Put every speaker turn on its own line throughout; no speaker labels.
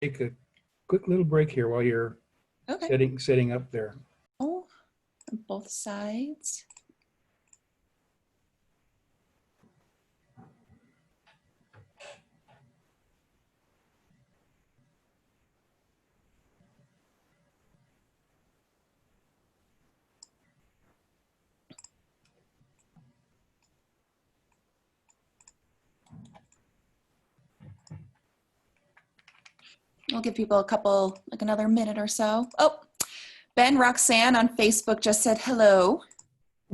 take a quick little break here while you're setting up there.
Oh, on both sides. We'll give people a couple, like another minute or so. Oh, Ben Roxanne on Facebook just said hello.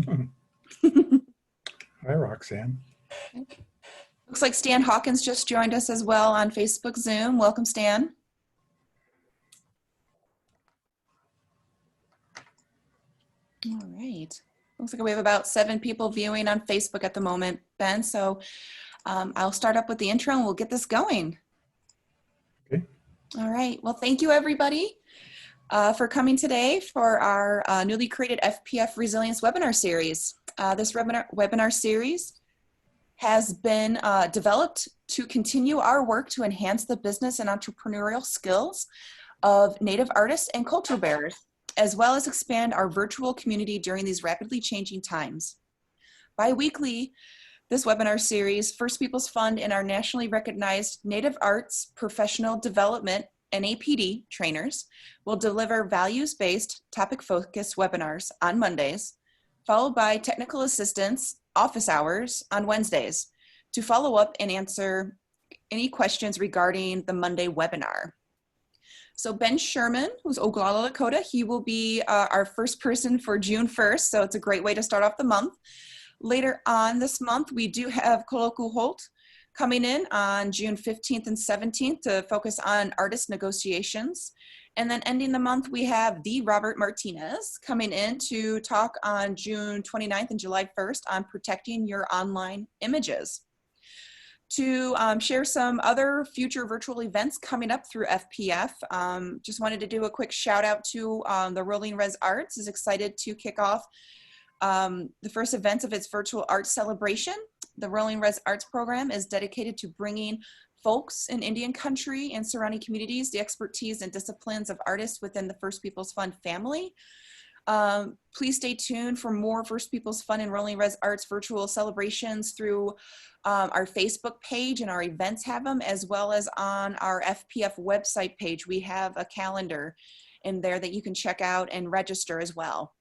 Hi, Roxanne.
Looks like Stan Hawkins just joined us as well on Facebook Zoom. Welcome, Stan. All right. Looks like we have about 7 people viewing on Facebook at the moment, Ben. So I'll start up with the intro and we'll get this going.
Okay.
All right. Well, thank you, everybody, for coming today for our newly created FPF Resilience webinar series. This webinar series has been developed to continue our work to enhance the business and entrepreneurial skills of Native artists and culture bearers, as well as expand our virtual community during these rapidly changing times. Bi-weekly, this webinar series, First Peoples Fund and our nationally recognized Native Arts Professional Development NAPD trainers will deliver values-based topic-focused webinars on Mondays, followed by technical assistance office hours on Wednesdays to follow up and answer any questions regarding the Monday webinar. So Ben Sherman, who's Oglala Lakota, he will be our first person for June 1st, so it's a great way to start off the month. Later on this month, we do have Koloku Holt coming in on June 15th and 17th to focus on artist negotiations. And then ending the month, we have the Robert Martinez coming in to talk on June 29th and July 1st on protecting your online images. To share some other future virtual events coming up through FPF, just wanted to do a quick shout out to the Rolling Res Arts is excited to kick off the first event of its virtual art celebration. The Rolling Res Arts program is dedicated to bringing folks in Indian country and surrounding communities the expertise and disciplines of artists within the First Peoples Fund family. Please stay tuned for more First Peoples Fund and Rolling Res Arts virtual celebrations through our Facebook page, and our events have them, as well as on our FPF website page. We have a calendar in there that you can check out and register as well.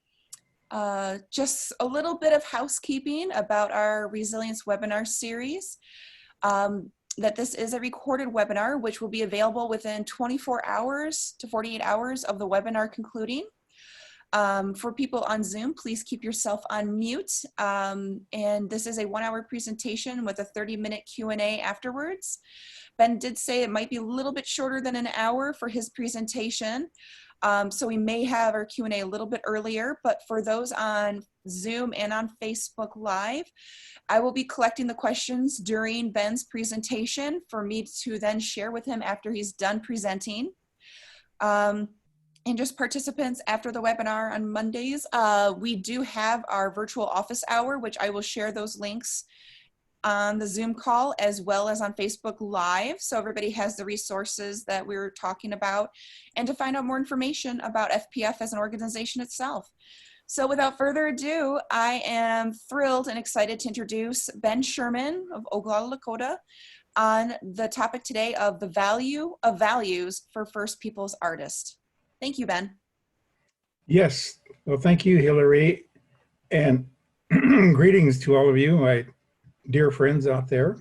Just a little bit of housekeeping about our Resilience webinar series. That this is a recorded webinar, which will be available within 24 hours to 48 hours of the webinar concluding. For people on Zoom, please keep yourself on mute. And this is a 1-hour presentation with a 30-minute Q&A afterwards. Ben did say it might be a little bit shorter than an hour for his presentation. So we may have our Q&A a little bit earlier, but for those on Zoom and on Facebook Live, I will be collecting the questions during Ben's presentation for me to then share with him after he's done presenting. And just participants after the webinar on Mondays, we do have our virtual office hour, which I will share those links on the Zoom call as well as on Facebook Live. So everybody has the resources that we were talking about and to find out more information about FPF as an organization itself. So without further ado, I am thrilled and excited to introduce Ben Sherman of Oglala Lakota on the topic today of the value of values for First Peoples artists. Thank you, Ben.
Yes, well, thank you, Hillary, and greetings to all of you, my dear friends out there.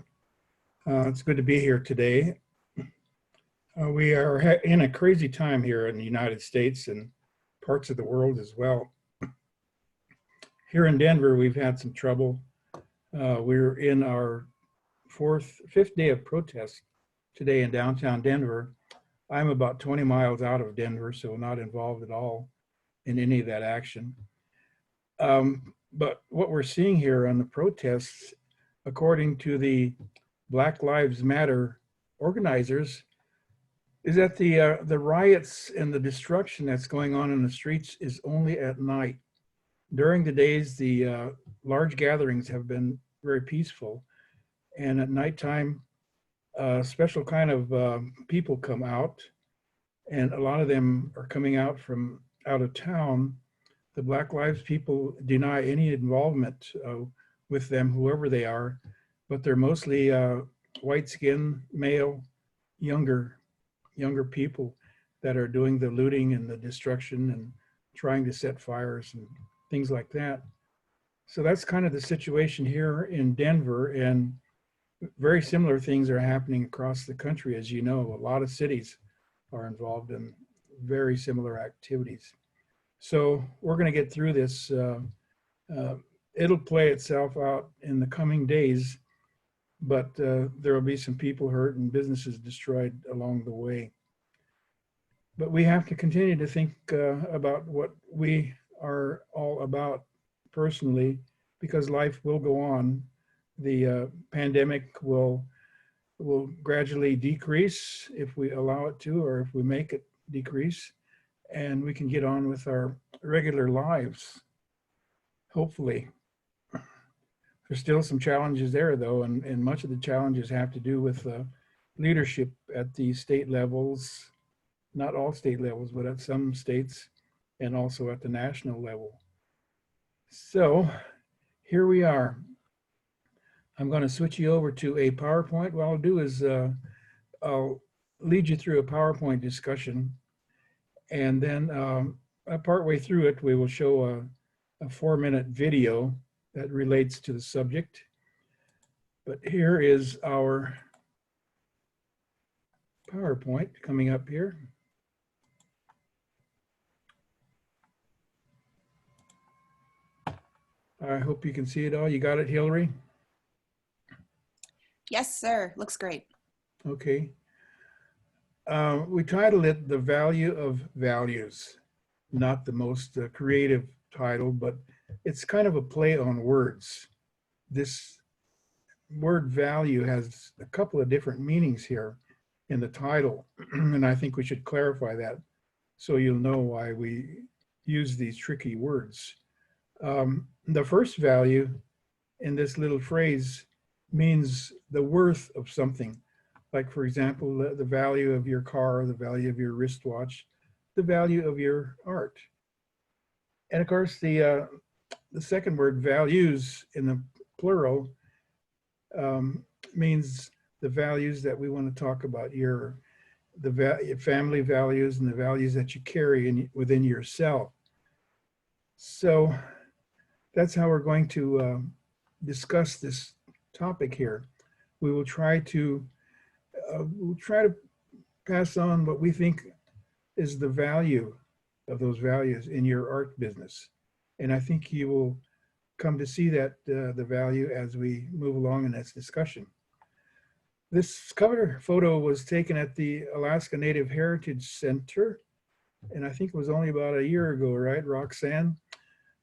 It's good to be here today. We are in a crazy time here in the United States and parts of the world as well. Here in Denver, we've had some trouble. We're in our fifth day of protest today in downtown Denver. I'm about 20 miles out of Denver, so not involved at all in any of that action. But what we're seeing here on the protests, according to the Black Lives Matter organizers, is that the riots and the destruction that's going on in the streets is only at night. During the days, the large gatherings have been very peaceful, and at nighttime, special kind of people come out and a lot of them are coming out from out of town. The Black Lives people deny any involvement with them, whoever they are, but they're mostly white-skinned, male, younger people that are doing the looting and the destruction and trying to set fires and things like that. So that's kind of the situation here in Denver, and very similar things are happening across the country. As you know, a lot of cities are involved in very similar activities. So we're going to get through this. It'll play itself out in the coming days, but there will be some people hurt and businesses destroyed along the way. But we have to continue to think about what we are all about personally, because life will go on. The pandemic will gradually decrease if we allow it to, or if we make it decrease, and we can get on with our regular lives, hopefully. There's still some challenges there, though, and much of the challenges have to do with leadership at the state levels, not all state levels, but at some states, and also at the national level. So here we are. I'm going to switch you over to a PowerPoint. What I'll do is I'll lead you through a PowerPoint discussion, and then partway through it, we will show a 4-minute video that relates to the subject. But here is our PowerPoint coming up here. I hope you can see it all. You got it, Hillary?
Yes, sir. Looks great.
Okay. We titled it The Value of Values. Not the most creative title, but it's kind of a play on words. This word value has a couple of different meanings here in the title, and I think we should clarify that so you'll know why we use these tricky words. The first value in this little phrase means the worth of something. Like, for example, the value of your car, the value of your wristwatch, the value of your art. And of course, the second word, values, in the plural, means the values that we want to talk about, your family values and the values that you carry within yourself. So that's how we're going to discuss this topic here. We will try to pass on what we think is the value of those values in your art business. And I think you will come to see that the value as we move along in this discussion. This cover photo was taken at the Alaska Native Heritage Center, and I think it was only about a year ago, right, Roxanne?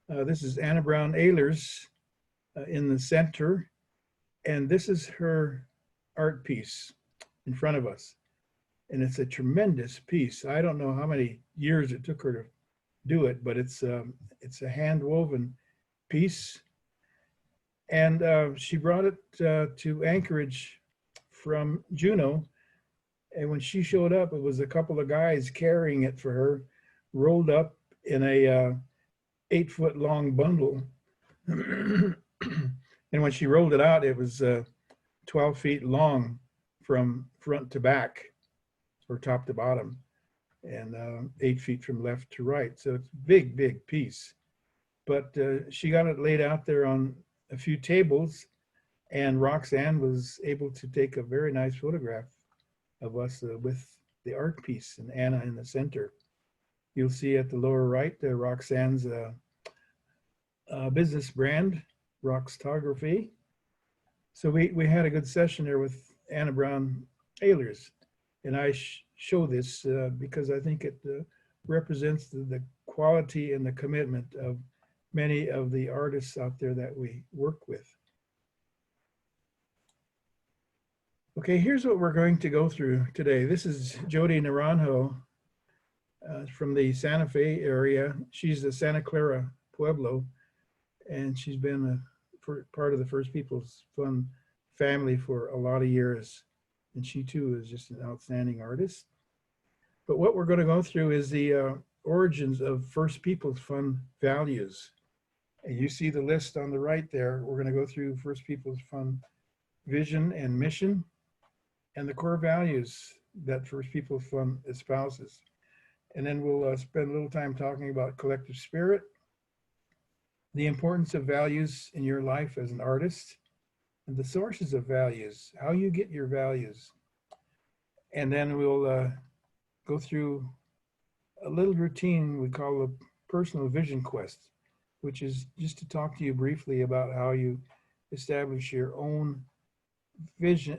This is Anna Brown Ehlers in the center, and this is her art piece in front of us. And it's a tremendous piece. I don't know how many years it took her to do it, but it's a hand-woven piece. And she brought it to Anchorage from Juneau. And when she showed up, it was a couple of guys carrying it for her, rolled up in a 8-foot-long bundle. And when she rolled it out, it was 12 feet long from front to back, or top to bottom, and 8 feet from left to right. So it's a big, big piece. But she got it laid out there on a few tables, and Roxanne was able to take a very nice photograph of us with the art piece and Anna in the center. You'll see at the lower right, Roxanne's business brand, Roxtography. So we had a good session there with Anna Brown Ehlers, and I show this because I think it represents the quality and the commitment of many of the artists out there that we work with. Okay, here's what we're going to go through today. This is Jody Naranjo from the Santa Fe area. She's the Santa Clara Pueblo, and she's been part of the First Peoples Fund family for a lot of years. And she too is just an outstanding artist. But what we're going to go through is the origins of First Peoples Fund values. And you see the list on the right there. We're going to go through First Peoples Fund vision and mission and the core values that First Peoples Fund espouses. And then we'll spend a little time talking about collective spirit, the importance of values in your life as an artist, and the sources of values, how you get your values. And then we'll go through a little routine we call a personal vision quest, which is just to talk to you briefly about how you establish your own vision,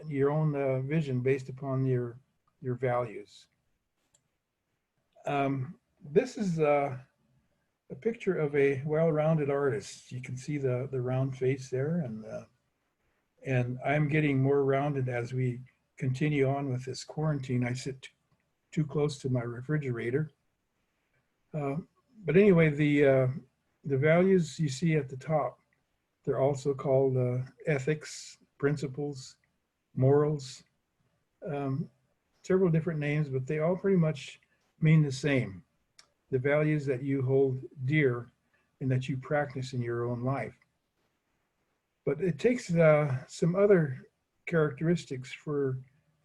vision based upon your values. This is a picture of a well-rounded artist. You can see the round face there, and I'm getting more rounded as we continue on with this quarantine. I sit too close to my refrigerator. But anyway, the values you see at the top, they're also called ethics, principles, morals, several different names, but they all pretty much mean the same. The values that you hold dear and that you practice in your own life. But it takes some other characteristics for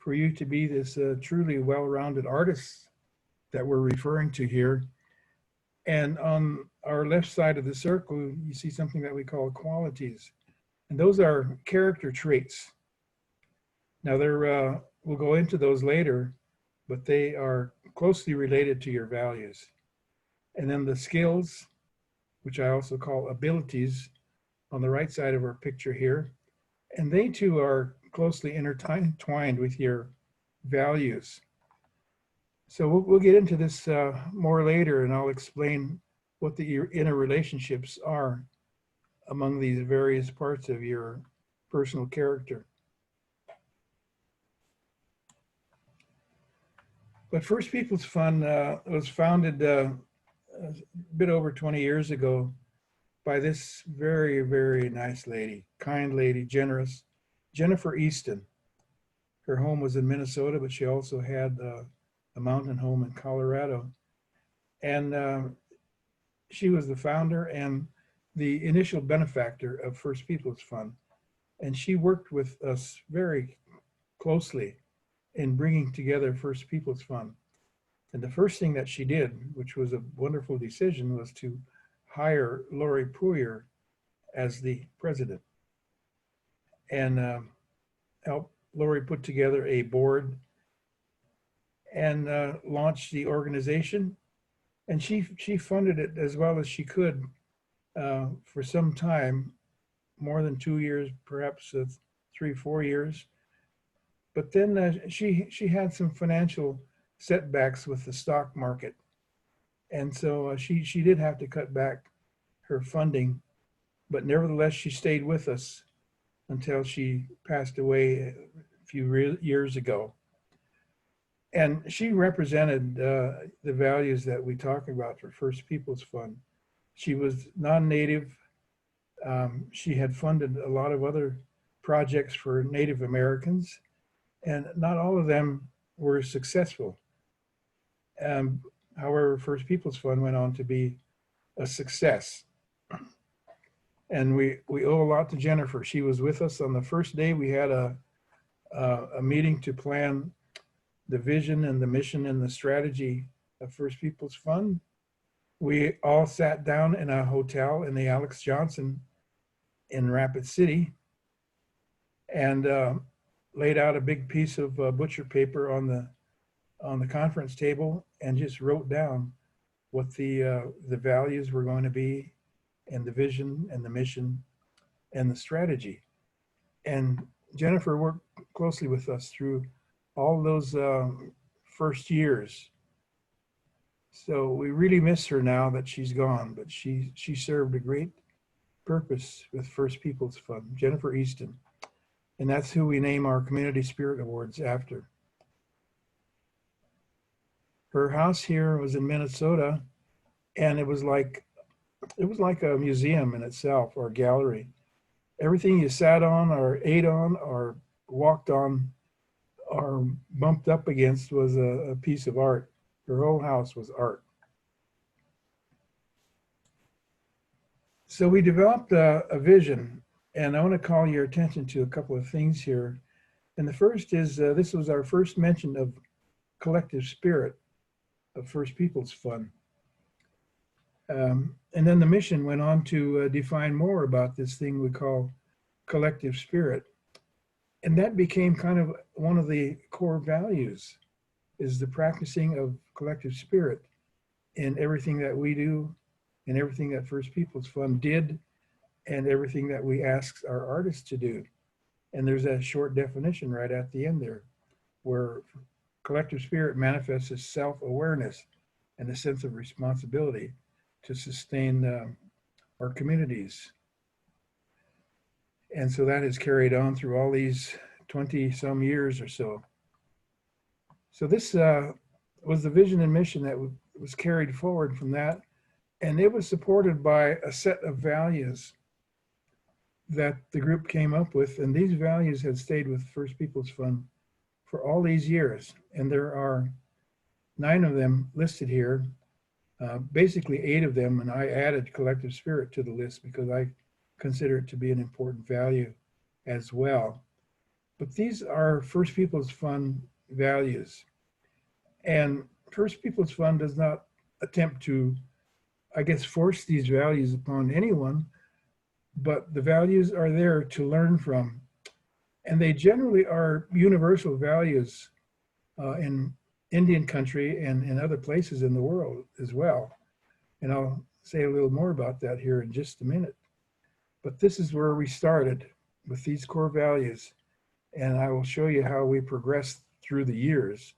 you to be this truly well-rounded artist that we're referring to here. And on our left side of the circle, you see something that we call qualities. And those are character traits. Now, we'll go into those later, but they are closely related to your values. And then the skills, which I also call abilities, on the right side of our picture here. And they too are closely intertwined with your values. So we'll get into this more later, and I'll explain what the interrelationships are among these various parts of your personal character. But First Peoples Fund was founded a bit over 20 years ago by this very, very nice lady, kind lady, generous, Jennifer Easton. Her home was in Minnesota, but she also had a mountain home in Colorado. And she was the founder and the initial benefactor of First Peoples Fund. And she worked with us very closely in bringing together First Peoples Fund. And the first thing that she did, which was a wonderful decision, was to hire Lori Puyer as the president and help Lori put together a board and launch the organization. And she funded it as well as she could for some time, more than 2 years, perhaps 3, 4 years. But then she had some financial setbacks with the stock market. And so she did have to cut back her funding, but nevertheless, she stayed with us until she passed away a few years ago. And she represented the values that we talk about for First Peoples Fund. She was non-Native. She had funded a lot of other projects for Native Americans, and not all of them were successful. However, First Peoples Fund went on to be a success. And we owe a lot to Jennifer. She was with us on the first day. We had a meeting to plan the vision and the mission and the strategy of First Peoples Fund. We all sat down in a hotel in the Alex Johnson in Rapid City and laid out a big piece of butcher paper on the conference table and just wrote down what the values were going to be, and the vision and the mission and the strategy. And Jennifer worked closely with us through all those first years. So we really miss her now that she's gone, but she served a great purpose with First Peoples Fund, Jennifer Easton. And that's who we name our Community Spirit Awards after. Her house here was in Minnesota, and it was like a museum in itself, or a gallery. Everything you sat on or ate on or walked on or bumped up against was a piece of art. Her whole house was art. So we developed a vision, and I want to call your attention to a couple of things here. And the first is this was our first mention of collective spirit of First Peoples Fund. And then the mission went on to define more about this thing we call collective spirit. And that became kind of one of the core values, is the practicing of collective spirit in everything that we do, and everything that First Peoples Fund did, and everything that we ask our artists to do. And there's a short definition right at the end there, where collective spirit manifests as self-awareness and a sense of responsibility to sustain our communities. And so that has carried on through all these 20 some years or so. So this was the vision and mission that was carried forward from that. And it was supported by a set of values that the group came up with. And these values have stayed with First Peoples Fund for all these years. And there are 9 of them listed here, basically 8 of them. And I added collective spirit to the list because I consider it to be an important value as well. But these are First Peoples Fund values. And First Peoples Fund does not attempt to, I guess, force these values upon anyone, but the values are there to learn from. And they generally are universal values in Indian country and in other places in the world as well. And I'll say a little more about that here in just a minute. But this is where we started, with these core values. And I will show you how we progressed through the years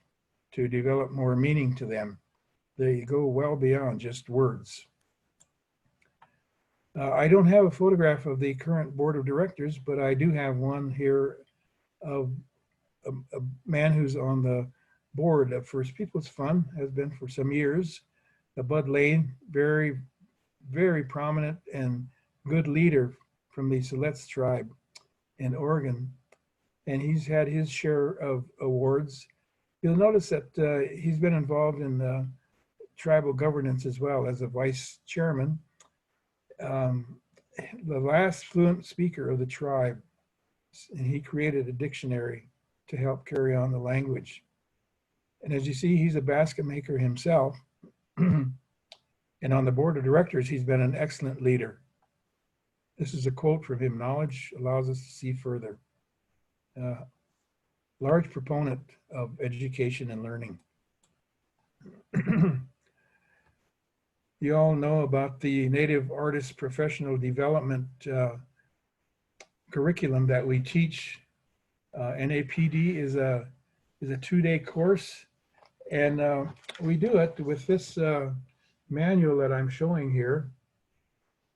to develop more meaning to them. They go well beyond just words. I don't have a photograph of the current board of directors, but I do have one here of a man who's on the board of First Peoples Fund, has been for some years. Bud Lane, very, very prominent and good leader from the Siletz tribe in Oregon. And he's had his share of awards. You'll notice that he's been involved in tribal governance as well as a vice chairman. The last fluent speaker of the tribe, and he created a dictionary to help carry on the language. And as you see, he's a basket maker himself. And on the board of directors, he's been an excellent leader. This is a quote from him: "Knowledge allows us to see further." Large proponent of education and learning. You all know about the Native Artist Professional Development curriculum that we teach. NAPD is a 2-day course, and we do it with this manual that I'm showing here.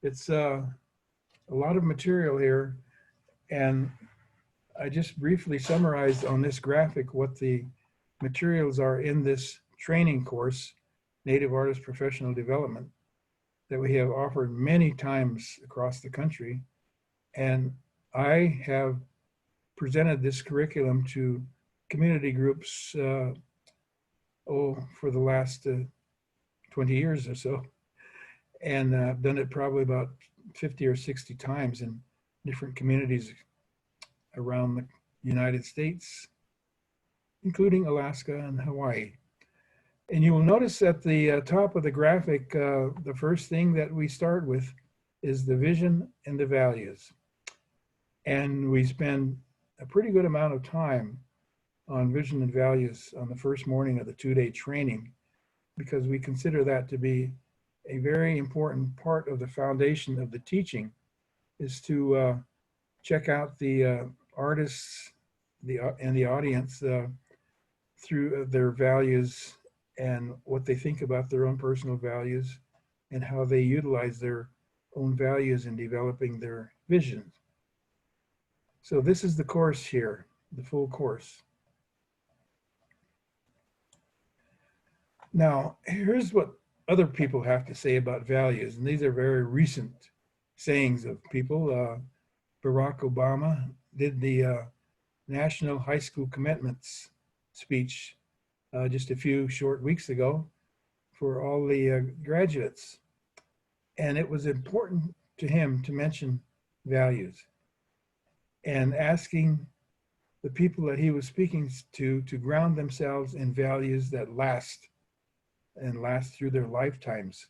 It's a lot of material here, and I just briefly summarized on this graphic what the materials are in this training course, Native Artist Professional Development, that we have offered many times across the country. And I have presented this curriculum to community groups for the last 20 years or so. And I've done it probably about 50 or 60 times in different communities around the United States, including Alaska and Hawaii. And you will notice at the top of the graphic, the first thing that we start with is the vision and the values. And we spend a pretty good amount of time on vision and values on the first morning of the 2-day training, because we consider that to be a very important part of the foundation of the teaching, is to check out the artists and the audience through their values and what they think about their own personal values and how they utilize their own values in developing their visions. So this is the course here, the full course. Now, here's what other people have to say about values, and these are very recent sayings of people. Barack Obama did the National High School Commitments speech just a few short weeks ago for all the graduates. And it was important to him to mention values and asking the people that he was speaking to ground themselves in values that last and last through their lifetimes.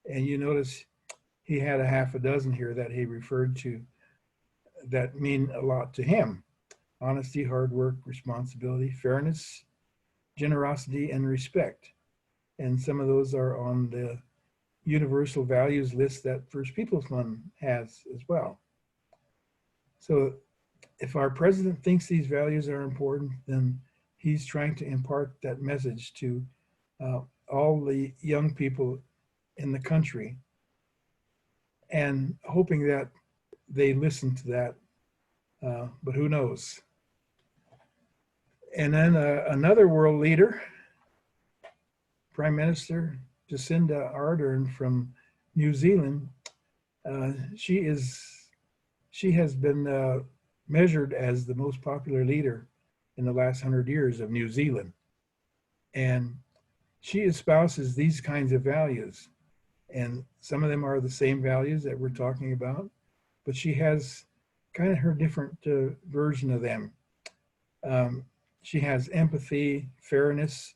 And you notice he had a half a dozen here that he referred to that mean a lot to him: honesty, hard work, responsibility, fairness, generosity, and respect. And some of those are on the universal values list that First Peoples Fund has as well. So if our president thinks these values are important, then he's trying to impart that message to all the young people in the country, and hoping that they listen to that, but who knows. And then another world leader, Prime Minister Jacinda Ardern from New Zealand, she has been measured as the most popular leader in the last 100 years of New Zealand. And she espouses these kinds of values. And some of them are the same values that we're talking about, but she has kind of her different version of them. She has empathy, fairness,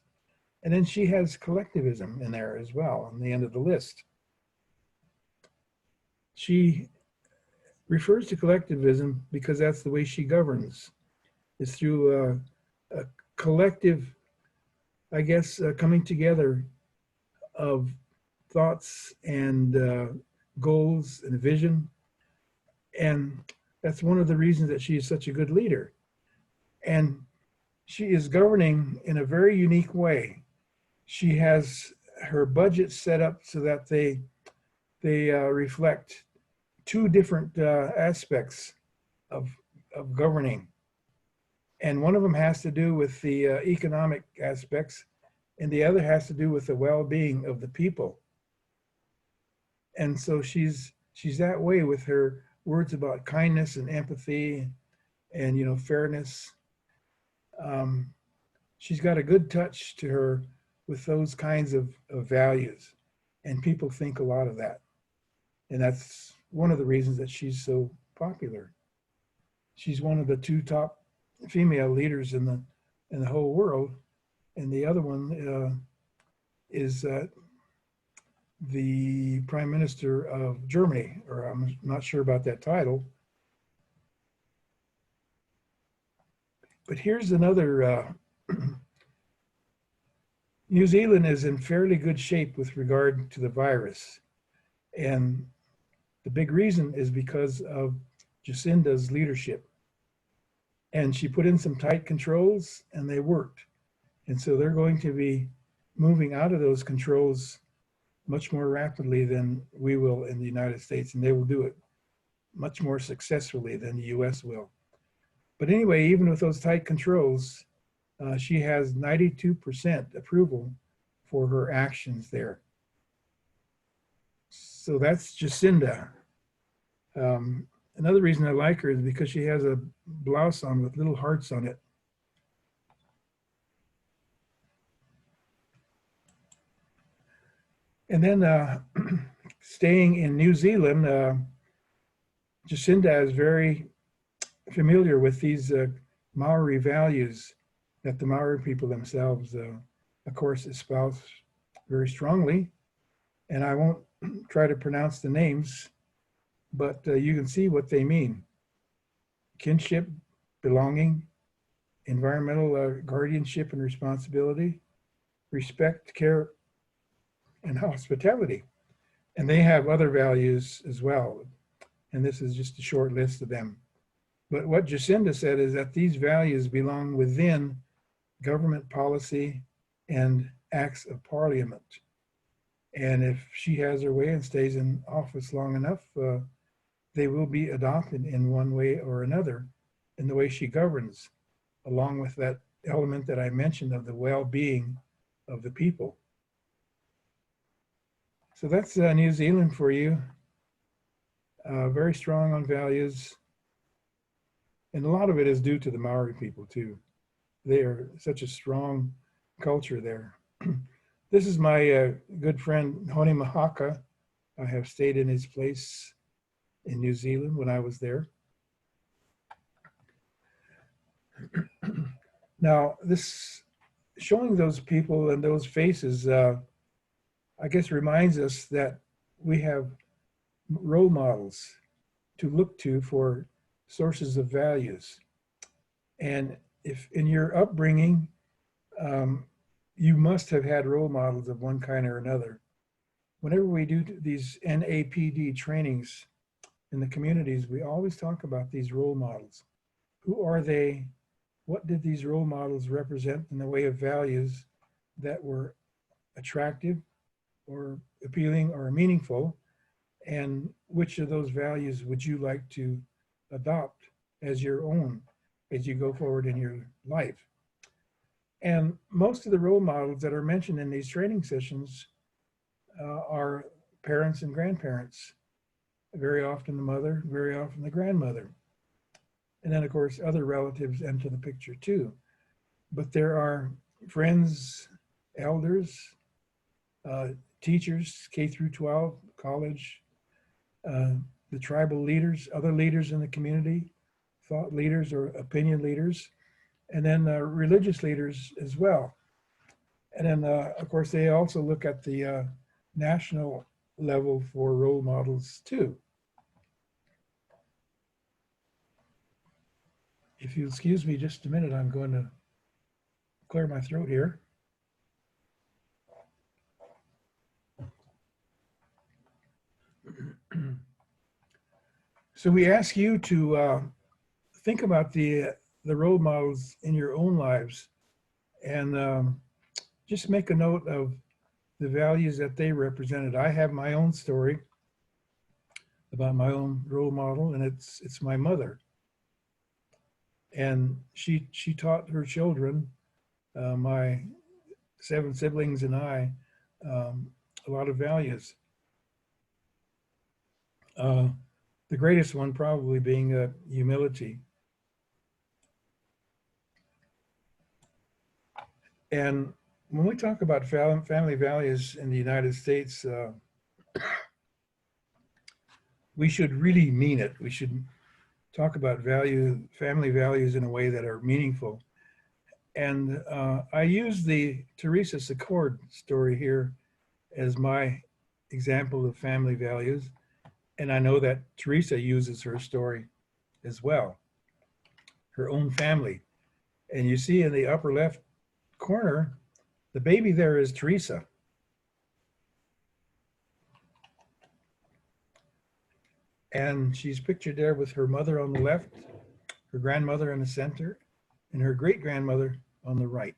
and then she has collectivism in there as well on the end of the list. She refers to collectivism because that's the way she governs. It's through a collective, I guess, coming together of thoughts and goals and vision. And that's one of the reasons that she is such a good leader. And she is governing in a very unique way. She has her budget set up so that they reflect two different aspects of governing. And one of them has to do with the economic aspects, and the other has to do with the well-being of the people. And so she's that way with her words about kindness and empathy and fairness. She's got a good touch to her with those kinds of values, and people think a lot of that. And that's one of the reasons that she's so popular. She's one of the two top female leaders in the whole world, and the other one is the Prime Minister of Germany, or I'm not sure about that title. But here's another. New Zealand is in fairly good shape with regard to the virus. And the big reason is because of Jacinda's leadership. And she put in some tight controls and they worked. And so they're going to be moving out of those controls much more rapidly than we will in the United States. And they will do it much more successfully than the US will. But anyway, even with those tight controls, she has 92% approval for her actions there. So that's Jacinda. Another reason I like her is because she has a blouse on with little hearts on it. And then staying in New Zealand, Jacinda is very familiar with these Maori values that the Maori people themselves, of course, espouse very strongly. And I won't try to pronounce the names, but you can see what they mean. Kinship, belonging, environmental guardianship and responsibility, respect, care, and hospitality. And they have other values as well. And this is just a short list of them. But what Jacinda said is that these values belong within government policy and acts of parliament. And if she has her way and stays in office long enough, they will be adopted in one way or another in the way she governs, along with that element that I mentioned of the well-being of the people. So that's New Zealand for you. Very strong on values. And a lot of it is due to the Maori people too. They are such a strong culture there. This is my good friend, Honi Mahaka. I have stayed in his place in New Zealand when I was there. Now, this showing those people and those faces, I guess reminds us that we have role models to look to for sources of values. And if in your upbringing, you must have had role models of one kind or another. Whenever we do these NAPD trainings in the communities, we always talk about these role models. Who are they? What did these role models represent in the way of values that were attractive or appealing or meaningful? And which of those values would you like to adopt as your own as you go forward in your life? And most of the role models that are mentioned in these training sessions are parents and grandparents. Very often the mother, very often the grandmother. And then of course, other relatives enter the picture too. But there are friends, elders, teachers, K through 12, college, the tribal leaders, other leaders in the community, thought leaders or opinion leaders, and then religious leaders as well. And then, of course, they also look at the national level for role models too. If you excuse me just a minute, I'm going to clear my throat here. So we ask you to think about the role models in your own lives and just make a note of the values that they represented. I have my own story about my own role model, and it's my mother. And she taught her children, my 7 siblings and I, a lot of values. The greatest one probably being humility. And when we talk about family values in the United States, we should really mean it. We should talk about family values in a way that are meaningful. And I use the Teresa Secord story here as my example of family values. And I know that Teresa uses her story as well, her own family. And you see in the upper left corner, the baby there is Teresa. And she's pictured there with her mother on the left, her grandmother in the center, and her great-grandmother on the right.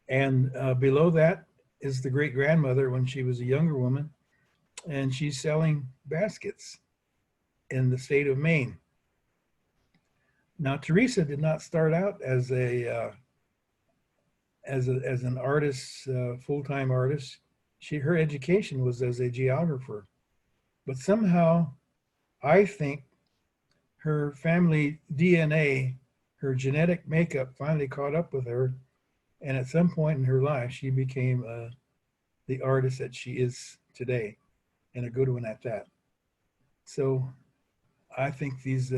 And below that is the great-grandmother when she was a younger woman, and she's selling baskets in the state of Maine. Now, Teresa did not start out as an artist, full-time artist. Her education was as a geographer. But somehow, I think her family DNA, her genetic makeup finally caught up with her. And at some point in her life, she became the artist that she is today, and a good one at that. So I think these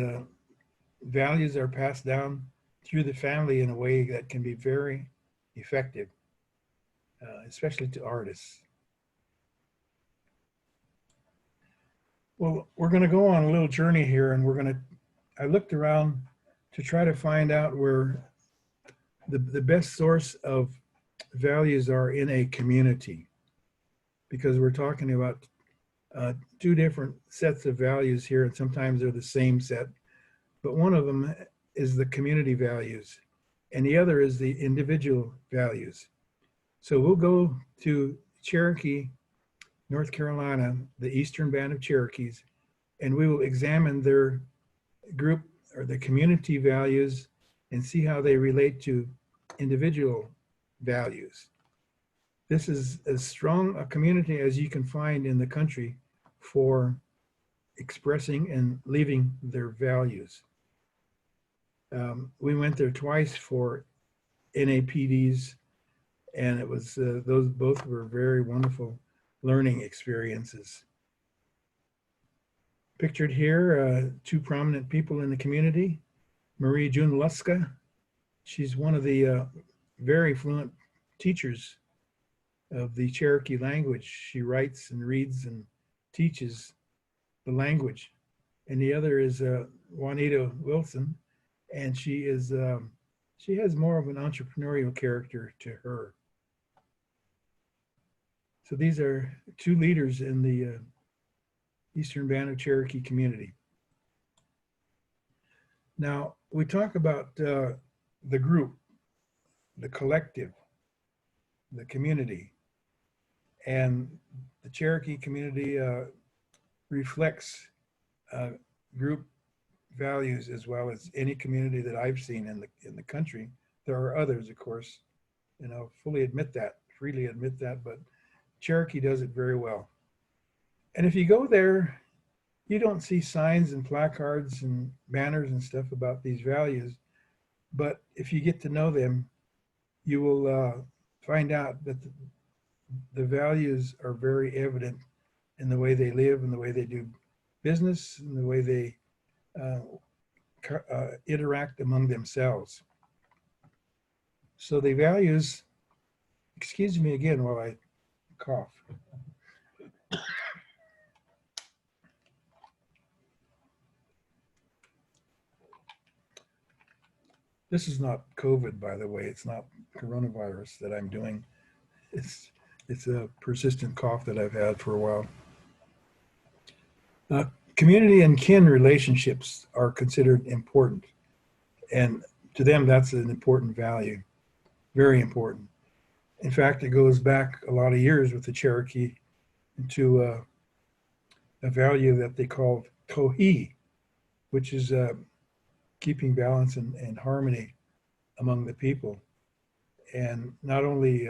values are passed down through the family in a way that can be very effective, especially to artists. Well, we're going to go on a little journey here, and I looked around to try to find out where the best source of values are in a community, because we're talking about 2 different sets of values here, and sometimes they're the same set, but one of them is the community values, and the other is the individual values. So we'll go to Cherokee, North Carolina, the Eastern Band of Cherokees, and we will examine their group or the community values and see how they relate to individual values. This is as strong a community as you can find in the country for expressing and living their values. We went there twice for NAPDs, and it was those both were very wonderful learning experiences. Pictured here, two prominent people in the community. Marie Junaluska, she's one of the very fluent teachers of the Cherokee language. She writes and reads and teaches the language. And the other is Juanita Wilson, and she has more of an entrepreneurial character to her. So these are two leaders in the Eastern Band of Cherokee community. Now, we talk about the group, the collective, the community, and the Cherokee community reflects group values as well as any community that I've seen in the country. There are others, of course, and I'll freely admit that, but Cherokee does it very well. And if you go there, you don't see signs and placards and banners and stuff about these values, but if you get to know them, you will find out that the values are very evident in the way they live and the way they do business and the way they interact among themselves. So the values, excuse me again while I cough. This is not COVID, by the way. It's not coronavirus that I'm doing. It's a persistent cough that I've had for a while. Community and kin relationships are considered important. And to them, that's an important value, very important. In fact, it goes back a lot of years with the Cherokee to a value that they called tohi, which is keeping balance and harmony among the people. And not only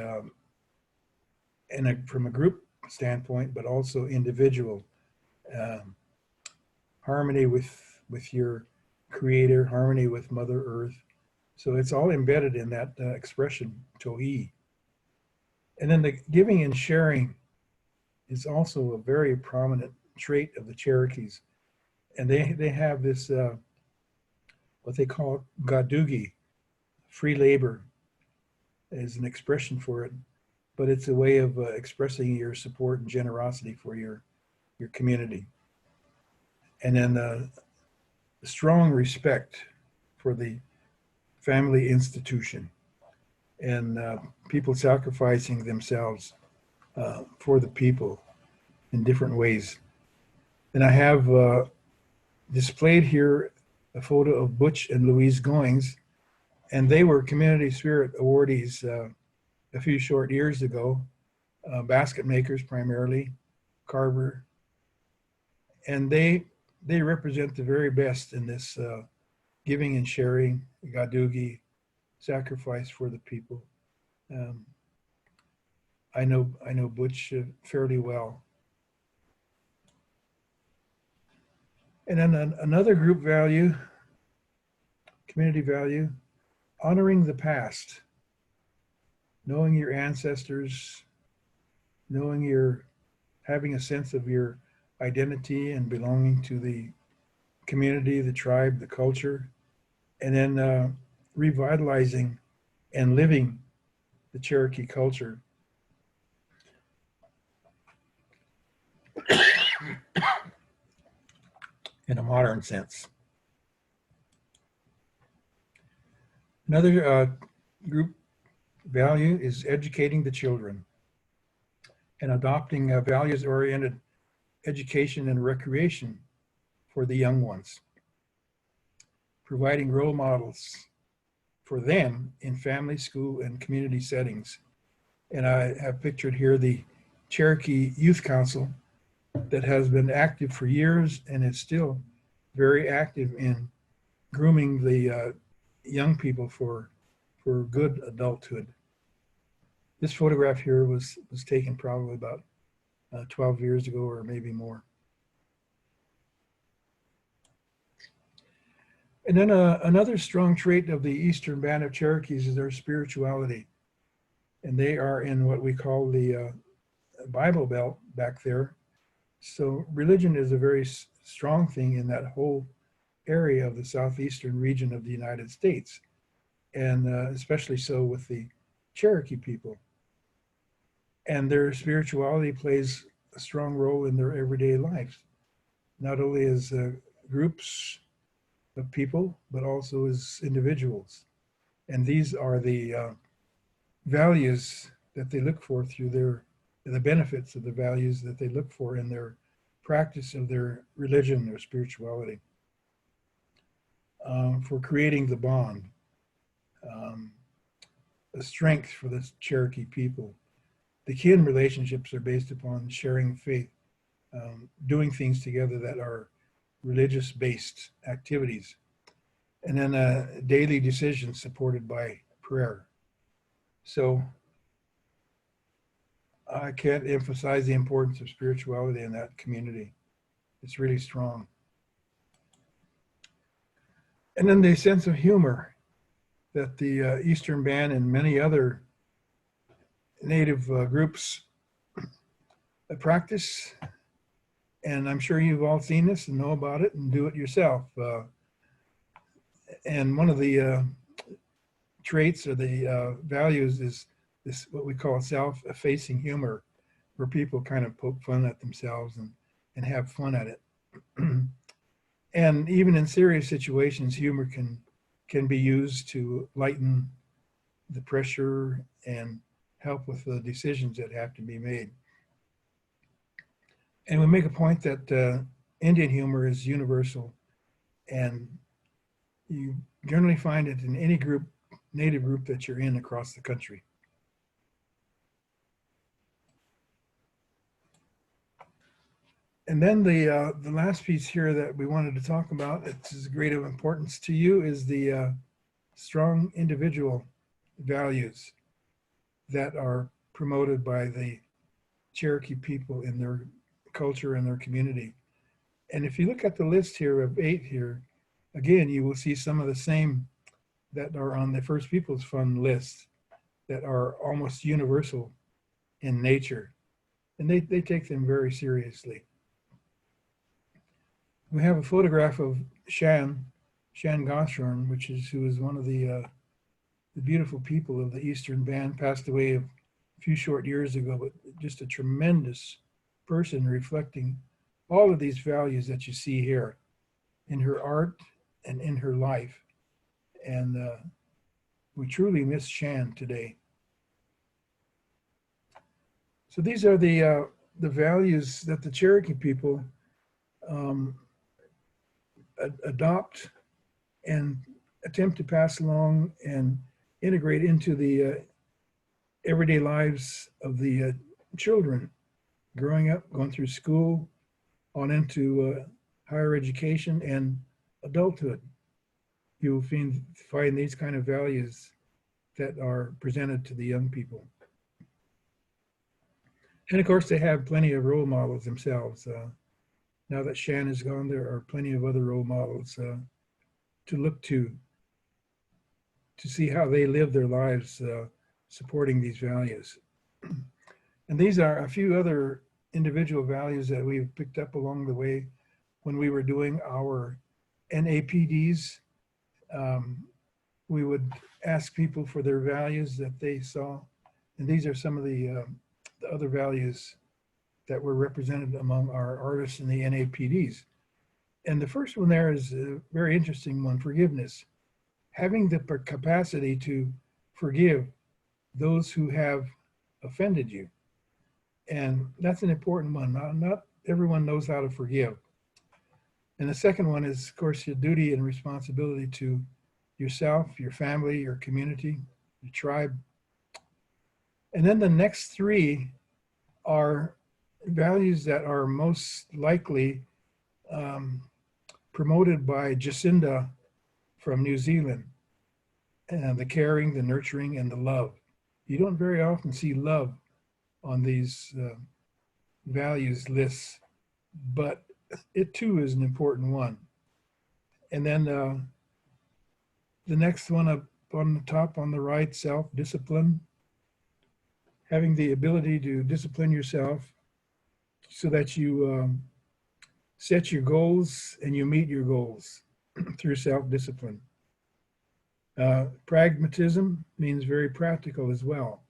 from a group standpoint, but also individual. Harmony with your creator, harmony with Mother Earth. So it's all embedded in that expression, tohi. And then the giving and sharing is also a very prominent trait of the Cherokees. And they have this, what they call gadugi, free labor is an expression for it, but it's a way of expressing your support and generosity for your community. And then strong respect for the family institution and people sacrificing themselves for the people in different ways. And I have displayed here a photo of Butch and Louise Goings, and they were Community Spirit awardees a few short years ago, basket makers primarily, carver, and they represent the very best in this giving and sharing, gadugi, sacrifice for the people. I know Butch fairly well. And then another group value, community value, honoring the past, knowing your ancestors, having a sense of your identity and belonging to the community, the tribe, the culture, and then revitalizing and living the Cherokee culture. In a modern sense. Another group value is educating the children and adopting a values-oriented education and recreation for the young ones, providing role models for them in family, school, and community settings. And I have pictured here the Cherokee Youth Council that has been active for years and is still very active in grooming the young people for good adulthood. This photograph here was taken probably about 12 years ago or maybe more. And then another strong trait of the Eastern Band of Cherokees is their spirituality. And they are in what we call the Bible Belt back there. So religion is a very strong thing in that whole area of the southeastern region of the United States, and especially so with the Cherokee people. And their spirituality plays a strong role in their everyday lives, not only as groups of people, but also as individuals. And these are the values that they look for through the benefits of the values that they look for in their practice of their religion, their spirituality, for creating the bond, the strength for the Cherokee people. The kin relationships are based upon sharing faith, doing things together that are religious-based activities, and then daily decisions supported by prayer. So I can't emphasize the importance of spirituality in that community. It's really strong. And then the sense of humor that the Eastern Band and many other Native groups practice. And I'm sure you've all seen this and know about it and do it yourself. And one of the traits or the values is this, what we call self-effacing humor, where people kind of poke fun at themselves and have fun at it. And even in serious situations, humor can be used to lighten the pressure and help with the decisions that have to be made. And we make a point that Indian humor is universal, and you generally find it in any group, Native group that you're in across the country. And then the last piece here that we wanted to talk about, it's of great importance to you, is the strong individual values that are promoted by the Cherokee people in their culture and their community. And if you look at the list here of 8 here, again, you will see some of the same that are on the First Peoples Fund list that are almost universal in nature. And they take them very seriously. We have a photograph of Shan Goshorn, who is one of the beautiful people of the Eastern Band, passed away a few short years ago, but just a tremendous person reflecting all of these values that you see here in her art and in her life. And we truly miss Shan today. So these are the values that the Cherokee people adopt and attempt to pass along and integrate into the everyday lives of the children growing up, going through school, on into higher education and adulthood. You will find these kind of values that are presented to the young people. And of course, they have plenty of role models themselves. Now that Shan is gone, there are plenty of other role models to look to see how they live their lives supporting these values. And these are a few other individual values that we've picked up along the way when we were doing our NAPDs. We would ask people for their values that they saw. And these are some of the other values that were represented among our artists in the NAPDs. And the first one there is a very interesting one, forgiveness. Having the capacity to forgive those who have offended you. And that's an important one. Not everyone knows how to forgive. And the second one is, of course, your duty and responsibility to yourself, your family, your community, your tribe. And then the next 3 are values that are most likely promoted by Jacinda from New Zealand. And the caring, the nurturing, and the love. You don't very often see love on these values lists, but it too is an important one. And then the next one up on the top on the right, self-discipline. Having the ability to discipline yourself so that you set your goals and you meet your goals through self-discipline. Pragmatism means very practical as well.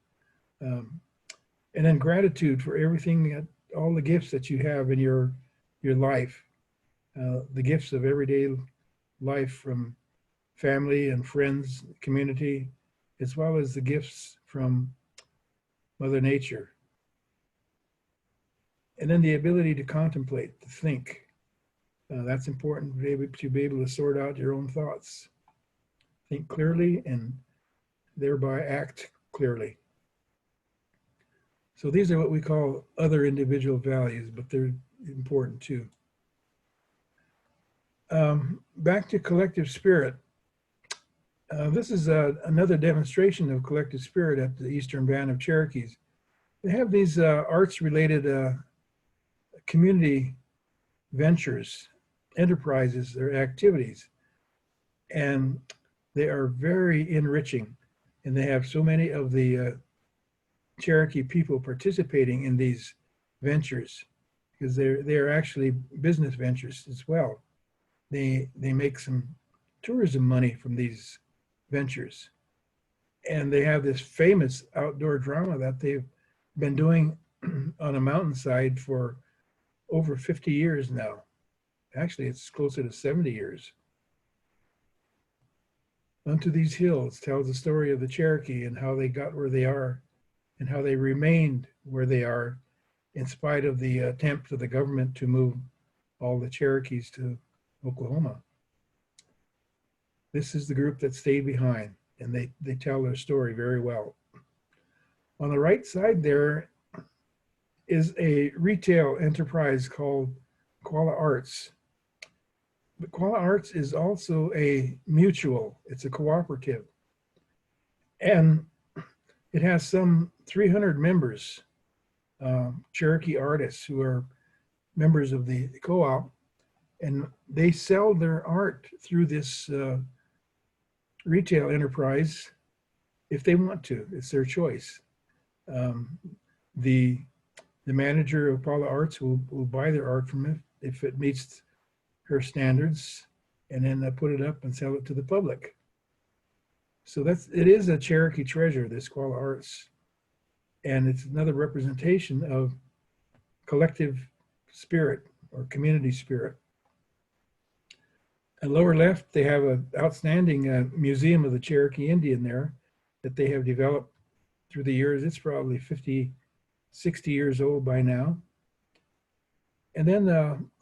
And then gratitude for everything, all the gifts that you have in your life, the gifts of everyday life from family and friends, community, as well as the gifts from Mother Nature. And then the ability to contemplate, to think. That's important to be able to sort out your own thoughts. Think clearly and thereby act clearly. So these are what we call other individual values, but they're important too. Back to collective spirit. This is another demonstration of collective spirit at the Eastern Band of Cherokees. They have these arts-related community ventures, enterprises, or activities, and they are very enriching. And they have so many of the Cherokee people participating in these ventures because they're actually business ventures as well. They make some tourism money from these ventures. And they have this famous outdoor drama that they've been doing on a mountainside for over 50 years now. Actually, it's closer to 70 years. Unto These Hills tells the story of the Cherokee and how they got where they are and how they remained where they are in spite of the attempt of the government to move all the Cherokees to Oklahoma. This is the group that stayed behind, and they tell their story very well. On the right side there is a retail enterprise called Oglala Arts. But Oglala Arts is also a mutual, it's a cooperative. And it has some 300 members, Cherokee artists who are members of the co-op, and they sell their art through this retail enterprise if they want to. It's their choice. The manager of Oglala Arts will buy their art from it if it meets her standards, and then put it up and sell it to the public. So it is a Cherokee treasure, this Oglala Arts, and it's another representation of collective spirit or community spirit. At lower left, they have an outstanding museum of the Cherokee Indian there that they have developed through the years. It's probably 50, 60 years old by now. And then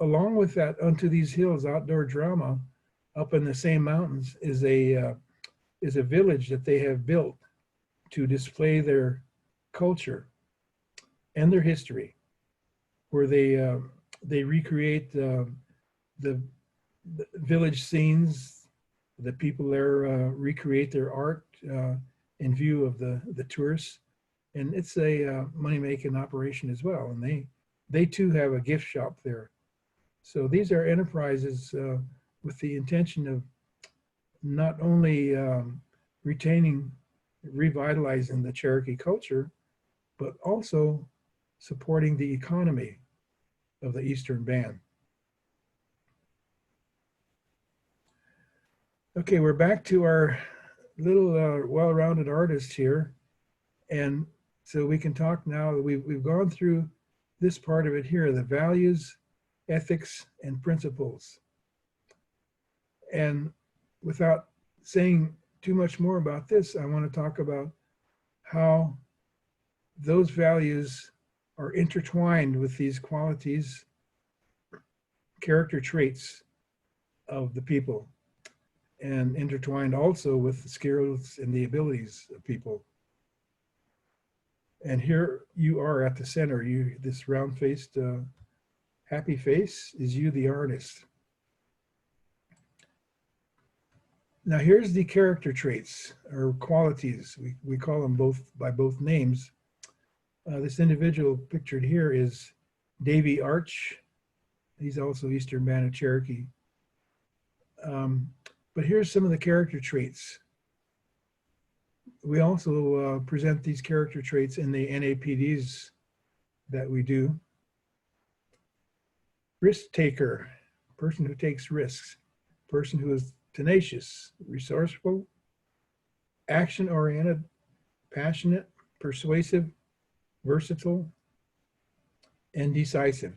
along with that, Unto These Hills outdoor drama up in the same mountains is a village that they have built to display their culture and their history, where they recreate the village scenes. The people there recreate their art in view of the tourists, and it's a money-making operation as well. And they too have a gift shop there. So these are enterprises with the intention of not only revitalizing the Cherokee culture, but also supporting the economy of the Eastern Band. Okay, we're back to our little well-rounded artist here. And so we can talk now. We've gone through this part of it here, the values, ethics, and principles. And without saying too much more about this, I want to talk about how those values are intertwined with these qualities, character traits of the people, and intertwined also with the skills and the abilities of people. And here you are at the center. This round-faced, happy face is you, the artist. Now here's the character traits or qualities. We call them by both names. This individual pictured here is Davy Arch. He's also Eastern Band of Cherokee. But here's some of the character traits. We also present these character traits in the NAPDs that we do. Risk taker, person who takes risks, person who is tenacious, resourceful, action-oriented, passionate, persuasive, versatile, and decisive.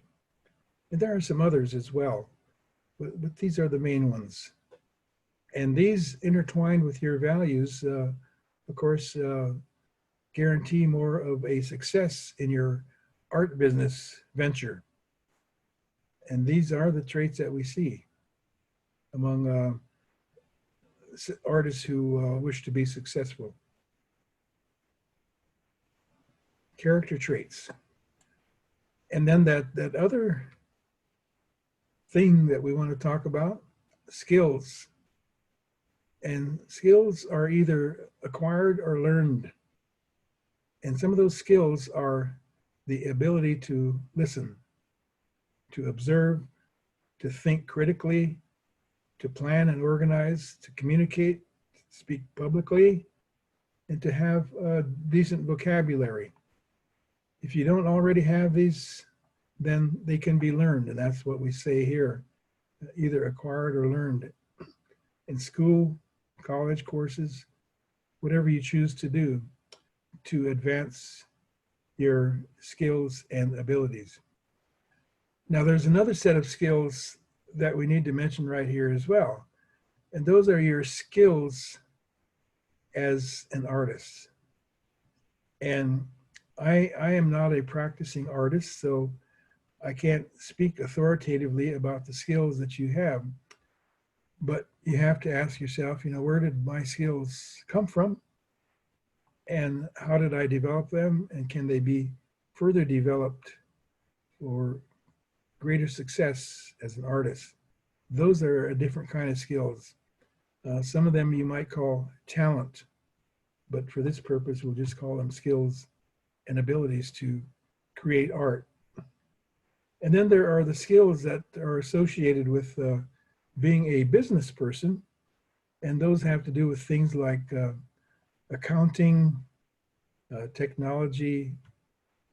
And there are some others as well, but these are the main ones. And these intertwined with your values, of course, guarantee more of a success in your art business venture. And these are the traits that we see among artists who wish to be successful. Character traits. And then that other thing that we want to talk about, skills. And skills are either acquired or learned. And some of those skills are the ability to listen, to observe, to think critically, to plan and organize, to communicate, to speak publicly, and to have a decent vocabulary. If you don't already have these, then they can be learned, and that's what we say here, either acquired or learned in school, college courses, whatever you choose to do to advance your skills and abilities. Now, there's another set of skills that we need to mention right here as well, and those are your skills as an artist. And I am not a practicing artist, so I can't speak authoritatively about the skills that you have, but you have to ask yourself, where did my skills come from? And how did I develop them? And can they be further developed for greater success as an artist? Those are a different kind of skills. Some of them you might call talent, but for this purpose, we'll just call them skills and abilities to create art. And then there are the skills that are associated with being a business person, and those have to do with things like accounting, technology,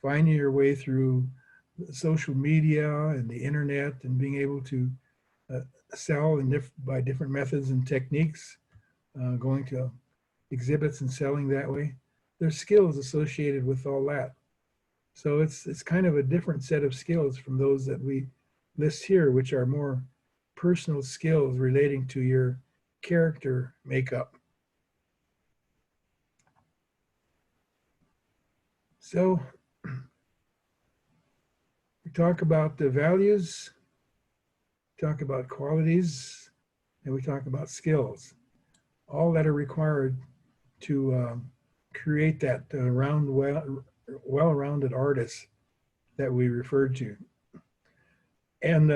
finding your way through social media and the internet, and being able to sell by different methods and techniques, going to exhibits and selling that way. There's skills associated with all that. So it's kind of a different set of skills from those that we list here, which are more personal skills relating to your character makeup. So we talk about the values, talk about qualities, and we talk about skills, all that are required to create that well-rounded artist that we referred to. And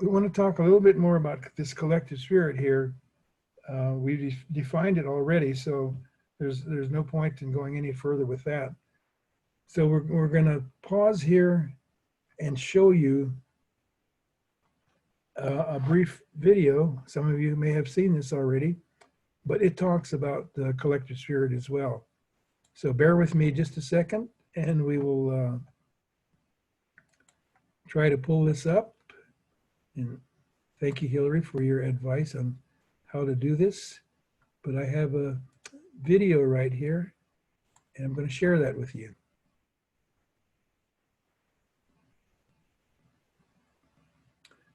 we want to talk a little bit more about this collective spirit here. We defined it already, so there's no point in going any further with that. So we're going to pause here and show you a brief video. Some of you may have seen this already, but it talks about the collective spirit as well. So bear with me just a second, and we will try to pull this up. And thank you, Hillary, for your advice on how to do this. But I have a video right here, and I'm going to share that with you.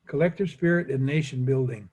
Collective spirit and nation building.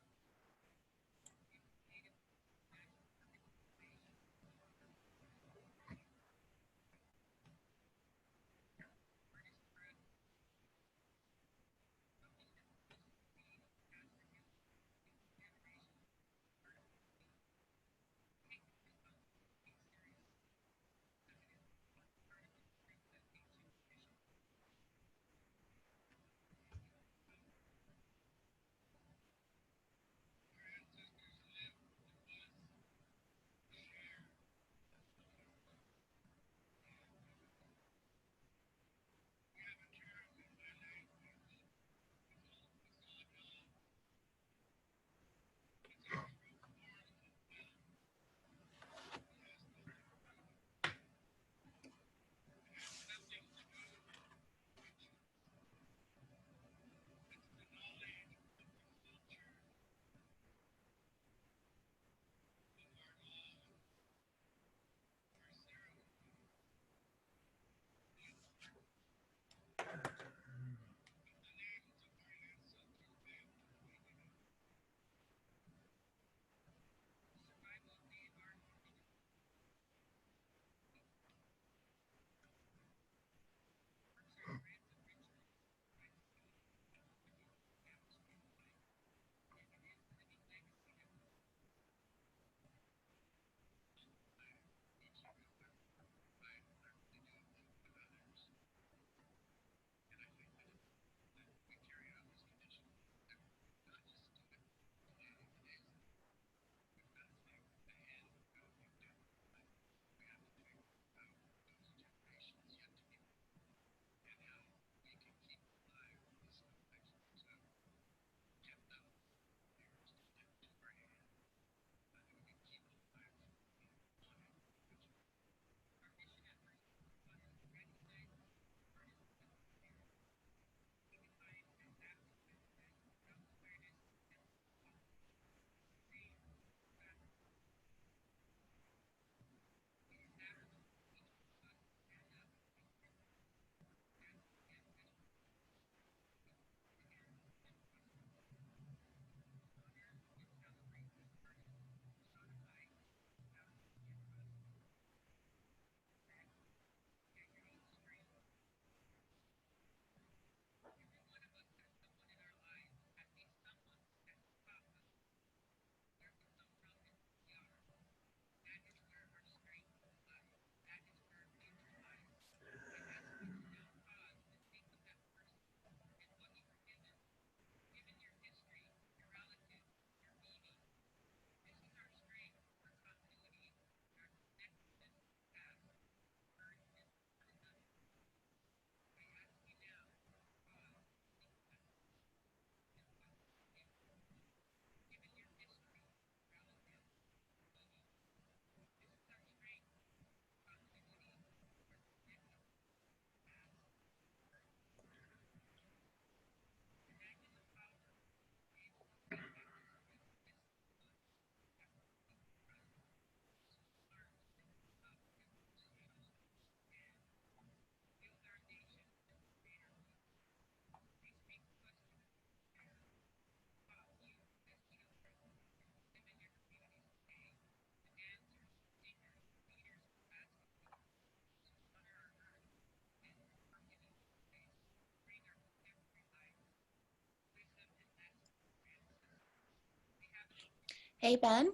Hey, Ben.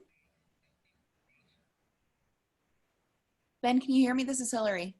Ben, can you hear me? This is Hillary.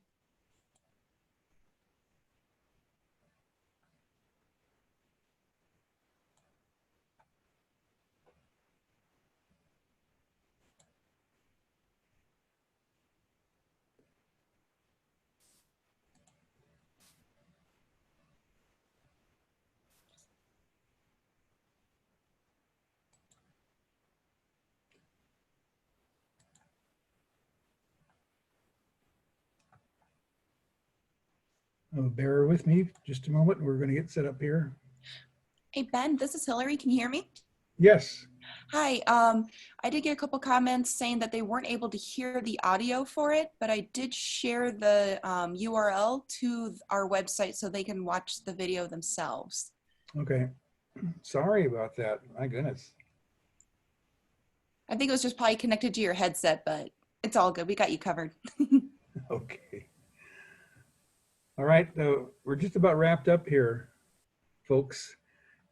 Bear with me just a moment. We're going to get set up here.
Hey, Ben, this is Hillary. Can you hear me?
Yes.
Hi. I did get a couple comments saying that they weren't able to hear the audio for it, but I did share the URL to our website so they can watch the video themselves.
Okay. Sorry about that. My goodness.
I think it was just probably connected to your headset, but it's all good. We got you covered.
Okay. All right. We're just about wrapped up here, folks.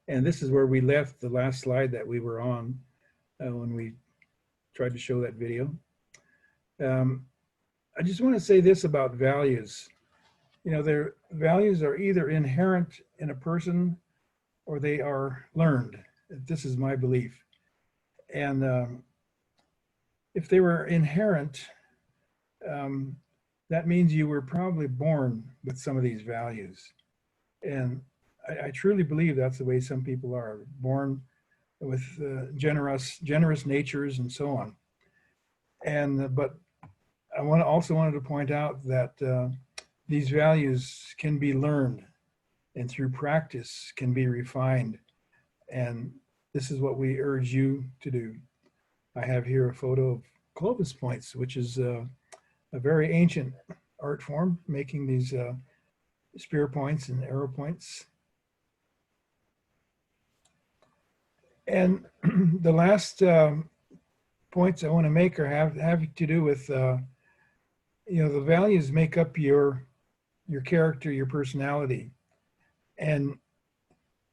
And this is where we left the last slide that we were on when we tried to show that video. I just want to say this about values. You know, their values are either inherent in a person or they are learned. This is my belief. And if they were inherent, that means you were probably born with some of these values. And I truly believe that's the way some people are, born with generous natures and so on. And but I also wanted to point out that these values can be learned and through practice can be refined. And this is what we urge you to do. I have here a photo of Clovis points, which is a very ancient art form, making these spear points and arrow points. And the last points I want to make have to do with, you know, the values make up your character, your personality. And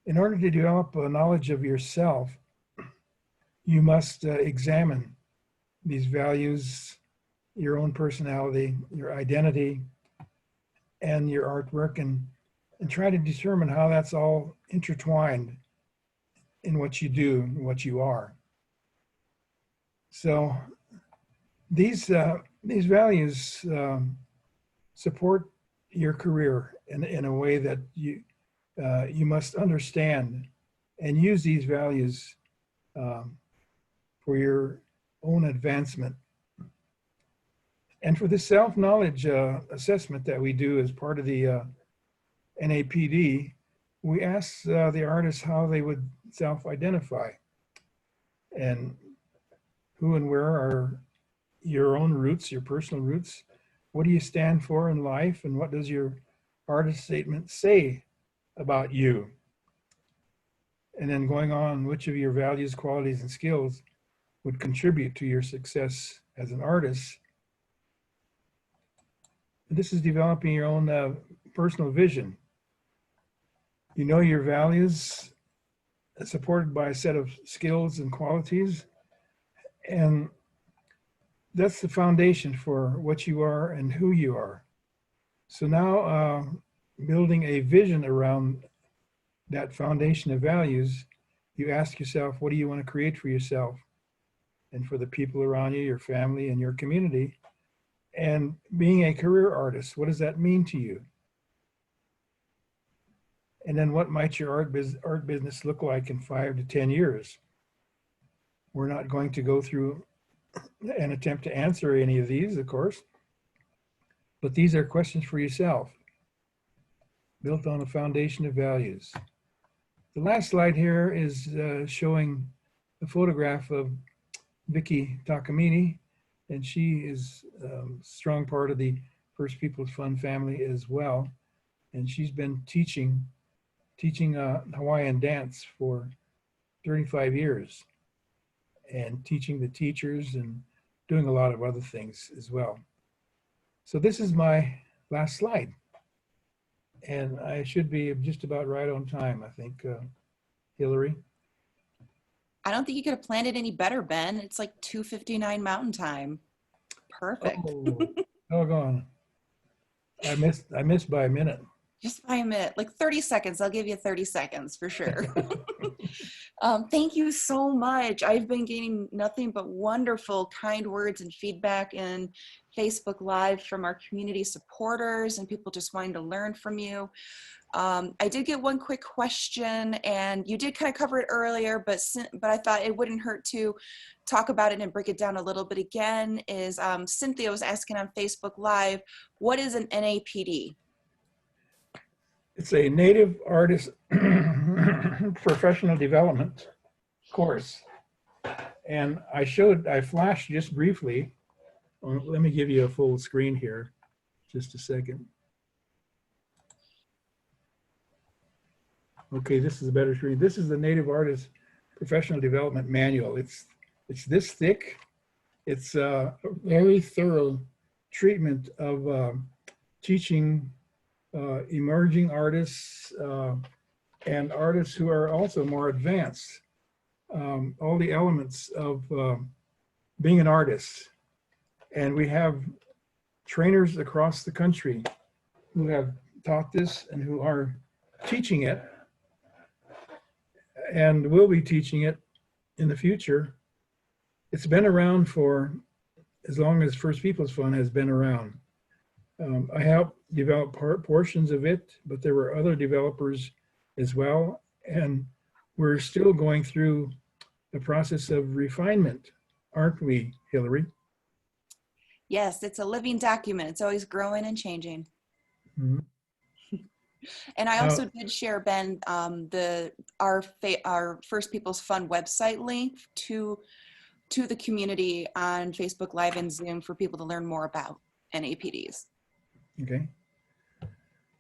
in order to develop a knowledge of yourself, you must examine these values, your own personality, your identity, and your artwork, and try to determine how that's all intertwined in what you do and what you are. So these values support your career in a way that you must understand and use these values for your own advancement. And for the self-knowledge assessment that we do as part of the NAPD, we ask the artists how they would self-identify and who and where are your own roots, your personal roots. What do you stand for in life, and what does your artist statement say about you? And then going on, which of your values, qualities, and skills would contribute to your success as an artist? This is developing your own personal vision. You know your values, supported by a set of skills and qualities, and that's the foundation for what you are and who you are. So now building a vision around that foundation of values, you ask yourself, what do you want to create for yourself and for the people around you, your family, and your community? And being a career artist, what does that mean to you? And then what might your art business look like in 5 to 10 years? We're not going to go through and attempt to answer any of these, of course, but these are questions for yourself, built on a foundation of values. The last slide here is showing a photograph of Vicki Takamine, and she is a strong part of the First Peoples Fund family as well. And she's been teaching Hawaiian dance for 35 years and teaching the teachers and doing a lot of other things as well. So this is my last slide. And I should be just about right on time, I think, Hillary.
I don't think you could have planned it any better, Ben. It's like 2:59 Mountain Time. Perfect.
Oh, doggone. I missed by a minute.
Just by a minute, like 30 seconds. I'll give you 30 seconds for sure. Thank you so much. I've been getting nothing but wonderful, kind words and feedback in Facebook Live from our community supporters and people just wanting to learn from you. I did get one quick question, and you did kind of cover it earlier, but I thought it wouldn't hurt to talk about it and break it down a little bit again. Is Cynthia was asking on Facebook Live, what is an NAPD?
It's a Native Artist Professional Development course. And I flashed just briefly. Let me give you a full screen here, just a second. Okay, this is a better screen. This is the Native Artist Professional Development Manual. It's this thick. It's a very thorough treatment of teaching emerging artists and artists who are also more advanced. All the elements of being an artist. And we have trainers across the country who have taught this and who are teaching it and will be teaching it in the future. It's been around for as long as First Peoples Fund has been around. I helped develop portions of it, but there were other developers as well. And we're still going through the process of refinement, aren't we, Hillary?
Yes, it's a living document. It's always growing and changing.
Mm-hmm.
And I also did share, Ben, our First Peoples Fund website link to the community on Facebook Live and Zoom for people to learn more about NAPDs.
Okay.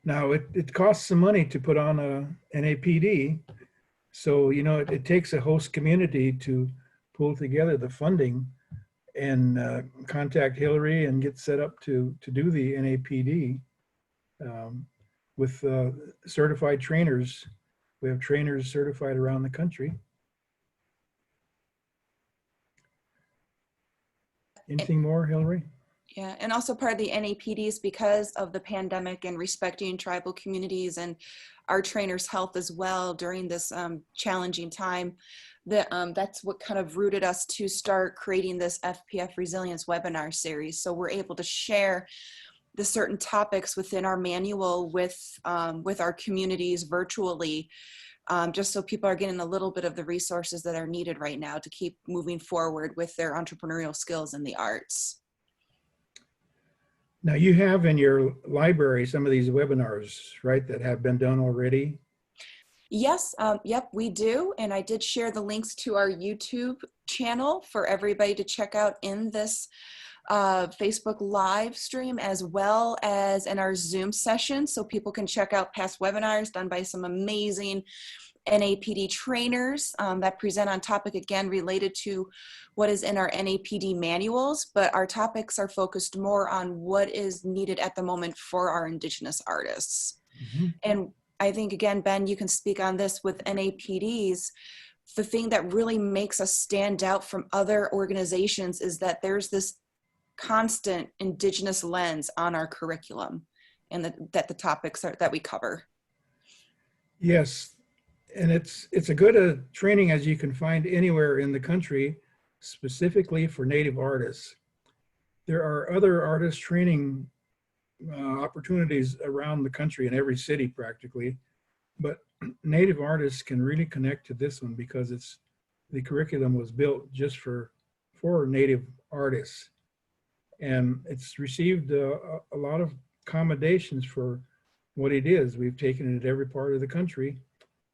Now it costs some money to put on a NAPD. So, you know, it takes a host community to pull together the funding and contact Hillary and get set up to do the NAPD with certified trainers. We have trainers certified around the country. Anything more, Hillary?
Yeah, and also part of the NAPDs, because of the pandemic and respecting tribal communities and our trainers' health as well during this challenging time, that's what kind of rooted us to start creating this FPF Resilience webinar series. So we're able to share the certain topics within our manual with our communities virtually, just so people are getting a little bit of the resources that are needed right now to keep moving forward with their entrepreneurial skills in the arts.
Now you have in your library some of these webinars, right, that have been done already?
Yes, yep, we do. And I did share the links to our YouTube channel for everybody to check out in this Facebook live stream, as well as in our Zoom session, so people can check out past webinars done by some amazing NAPD trainers that present on topic, again, related to what is in our NAPD manuals, but our topics are focused more on what is needed at the moment for our Indigenous artists. Mm-hmm. And I think, again, Ben, you can speak on this with NAPDs. The thing that really makes us stand out from other organizations is that there's this constant Indigenous lens on our curriculum and that the topics that we cover.
Yes. And it's a good training as you can find anywhere in the country, specifically for Native artists. There are other artist training opportunities around the country in every city practically, but Native artists can really connect to this one because the curriculum was built just for Native artists. And it's received a lot of commendations for what it is. We've taken it every part of the country.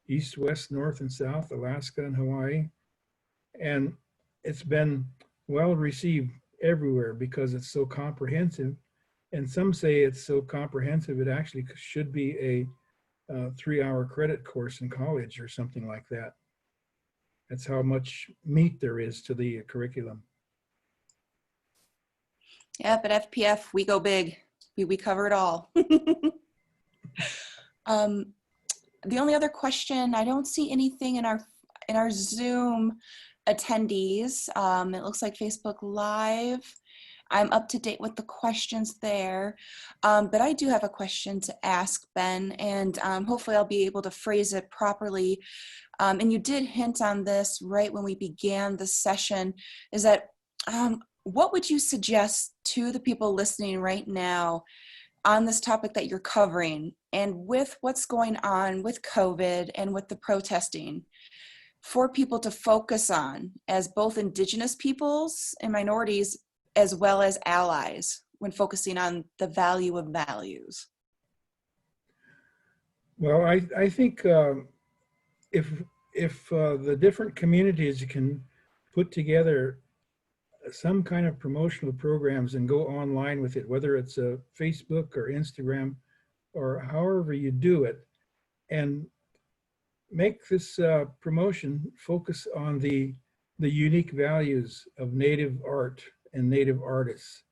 East, west, north, and south, Alaska and Hawaii. And it's been well received everywhere because it's so comprehensive. And some say it's so comprehensive, it actually should be a 3-hour credit course in college or something like that. That's how much meat there is to the curriculum.
Yeah, but FPF, we go big. We cover it all. The only other question, I don't see anything in our in our Zoom attendees, it looks like Facebook Live. I'm up to date with the questions there, but I do have a question to ask Ben, and hopefully I'll be able to phrase it properly. And you did hint on this right when we began the session, is that what would you suggest to the people listening right now on this topic that you're covering, and with what's going on with COVID and with the protesting, for people to focus on as both Indigenous peoples and minorities, as well as allies, when focusing on the value of values?
Well, I think if the different communities can put together some kind of promotional programs and go online with it, whether it's a Facebook or Instagram or however you do it, and make this promotion focus on the unique values of Native art and Native artists,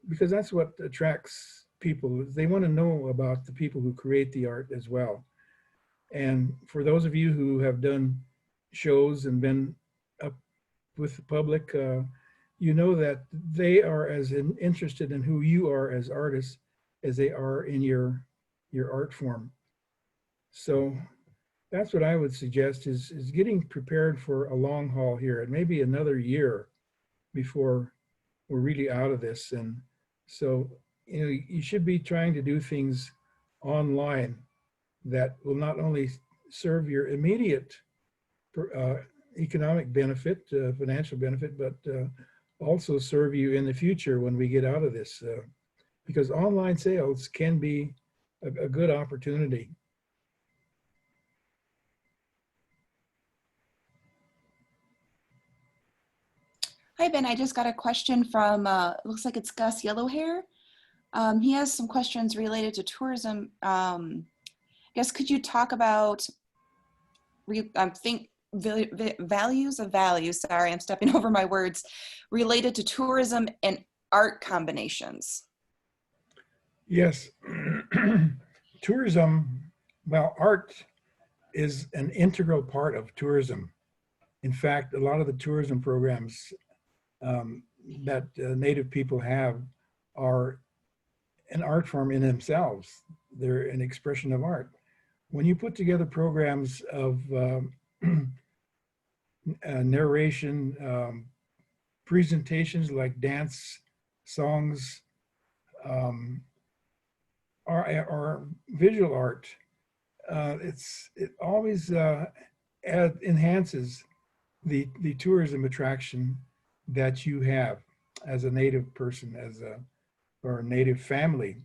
because that's what attracts people. They want to know about the people who create the art as well. And for those of you who have done shows and been up with the public, you know that they are as interested in who you are as artists as they are in your art form. So that's what I would suggest, is getting prepared for a long haul here, and maybe another year before we're really out of this. And so, you know, you should be trying to do things online that will not only serve your immediate economic benefit, financial benefit, but also serve you in the future when we get out of this, because online sales can be a good opportunity.
Hi, Ben. I just got a question from, looks like it's Gus Yellowhair. He has some questions related to tourism. I guess, could you talk about, values of values, sorry, I'm stepping over my words, related to tourism and art combinations?
Yes. Tourism, well, art is an integral part of tourism. In fact, a lot of the tourism programs that Native people have are an art form in themselves. They're an expression of art. When you put together programs of narration, presentations like dance, songs, or visual art, it always enhances the tourism attraction that you have as a Native person, or a Native family.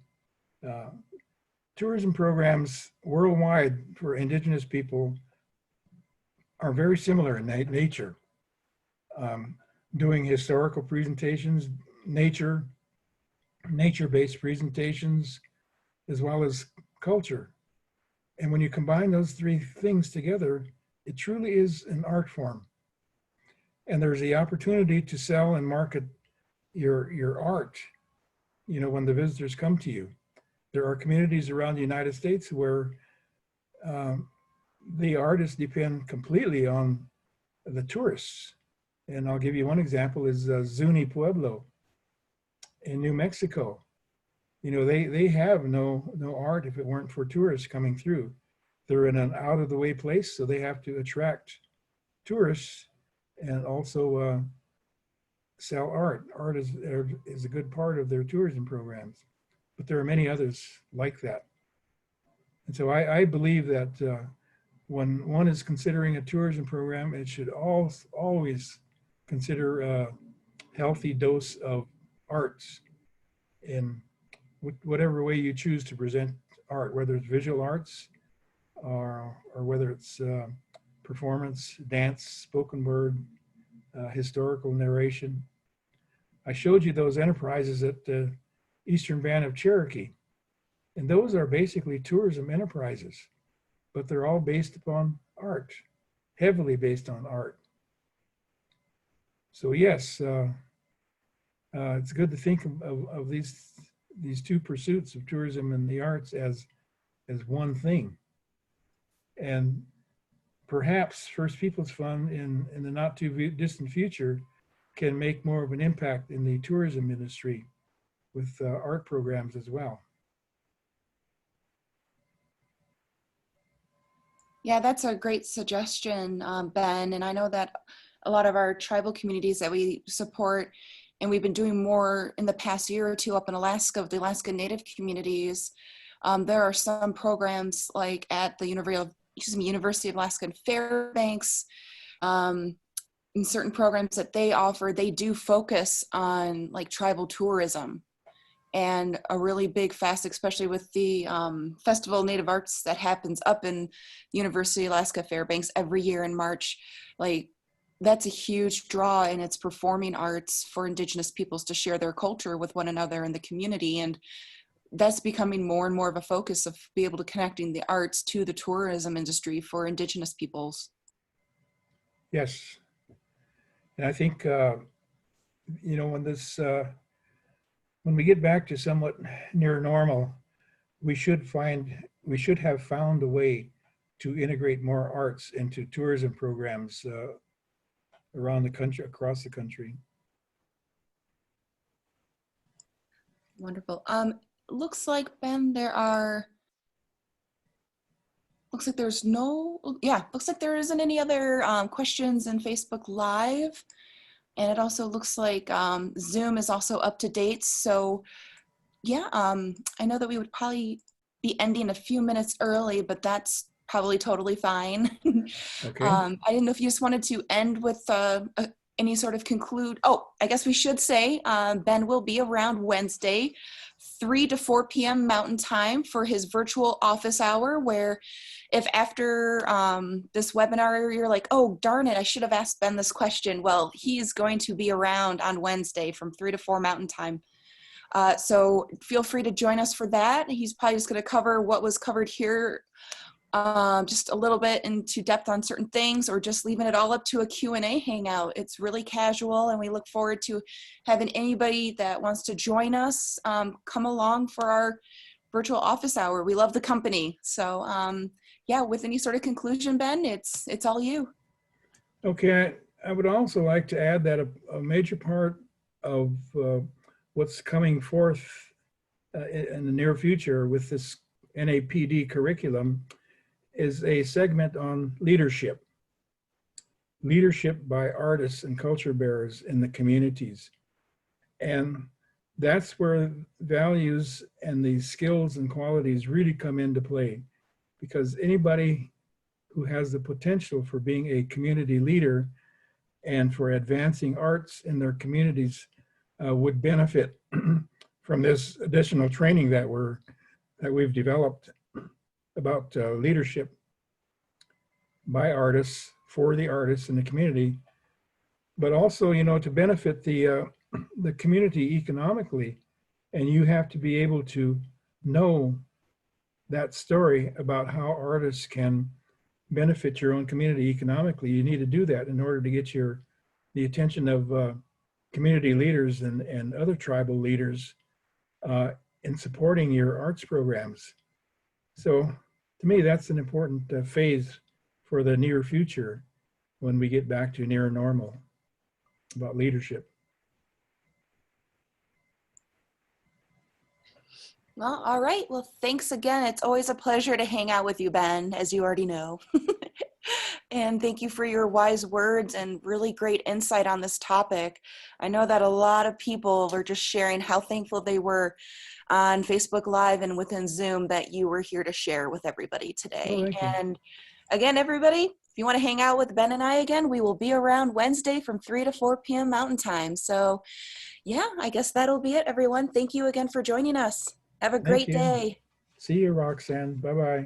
Tourism programs worldwide for Indigenous people are very similar in nature. Doing historical presentations, nature-based presentations, as well as culture. And when you combine those three things together, it truly is an art form. And there's the opportunity to sell and market your art, you know, when the visitors come to you. There are communities around the United States where the artists depend completely on the tourists. And I'll give you one example, is Zuni Pueblo in New Mexico. You know, they have no art if it weren't for tourists coming through. They're in an out of the way place, so they have to attract tourists and also sell art. Art is a good part of their tourism programs, but there are many others like that. And so I believe that when one is considering a tourism program, it should always consider a healthy dose of arts in whatever way you choose to present art, whether it's visual arts or whether it's performance, dance, spoken word, historical narration. I showed you those enterprises at the Eastern Band of Cherokee, and those are basically tourism enterprises, but they're all based upon art, heavily based on art. So yes, it's good to think of these two pursuits of tourism and the arts as one thing. And perhaps First Peoples Fund in the not too distant future can make more of an impact in the tourism industry with art programs as well.
Yeah, that's a great suggestion, Ben. And I know that a lot of our tribal communities that we support, and we've been doing more in the past year or two up in Alaska, with the Alaska Native communities. There are some programs like at the University of Alaska in Fairbanks, in certain programs that they offer, they do focus on like tribal tourism. And a really big fest, especially with the Festival of Native Arts that happens up in University of Alaska Fairbanks every year in March. Like, that's a huge draw, and it's performing arts for Indigenous peoples to share their culture with one another in the community. And that's becoming more and more of a focus of be able to connecting the arts to the tourism industry for Indigenous peoples.
Yes. And I think, you know, when we get back to somewhat near normal, we should have found a way to integrate more arts into tourism programs around the country, across the country.
Wonderful. Looks like, Ben, looks like there isn't any other questions in Facebook Live. And it also looks like Zoom is also up to date. So yeah, I know that we would probably be ending a few minutes early, but that's probably totally fine.
Okay.
I didn't know if you just wanted to end with any sort of conclude. Oh, I guess we should say Ben will be around Wednesday, 3 to 4 p.m. Mountain Time for his virtual office hour, where if after this webinar you're like, oh, darn it, I should have asked Ben this question. Well, he's going to be around on Wednesday from 3 to 4 Mountain Time. So feel free to join us for that. He's probably just going to cover what was covered here, just a little bit into depth on certain things, or just leaving it all up to a Q&A hangout. It's really casual, and we look forward to having anybody that wants to join us come along for our virtual office hour. We love the company. So yeah, with any sort of conclusion, Ben, it's all you.
Okay, I would also like to add that a major part of what's coming forth in the near future with this NAPD curriculum is a segment on leadership by artists and culture bearers in the communities. And that's where values and the skills and qualities really come into play, because anybody who has the potential for being a community leader and for advancing arts in their communities would benefit from this additional training that we've developed about leadership by artists, for the artists in the community, but also, you know, to benefit the community economically. And you have to be able to know that story about how artists can benefit your own community economically. You need to do that in order to get the attention of community leaders and other tribal leaders in supporting your arts programs. So to me, that's an important phase for the near future when we get back to near normal about leadership.
Well, all right. Well, thanks again. It's always a pleasure to hang out with you, Ben, as you already know. And thank you for your wise words and really great insight on this topic. I know that a lot of people were just sharing how thankful they were on Facebook Live and within Zoom that you were here to share with everybody today.
Oh,
and again, everybody, if you want to hang out with Ben and I again, we will be around Wednesday from 3 to 4 p.m. Mountain Time. So yeah, I guess that'll be it, everyone. Thank you again for joining us. Have a great day.
See you, Roxanne. Bye-bye.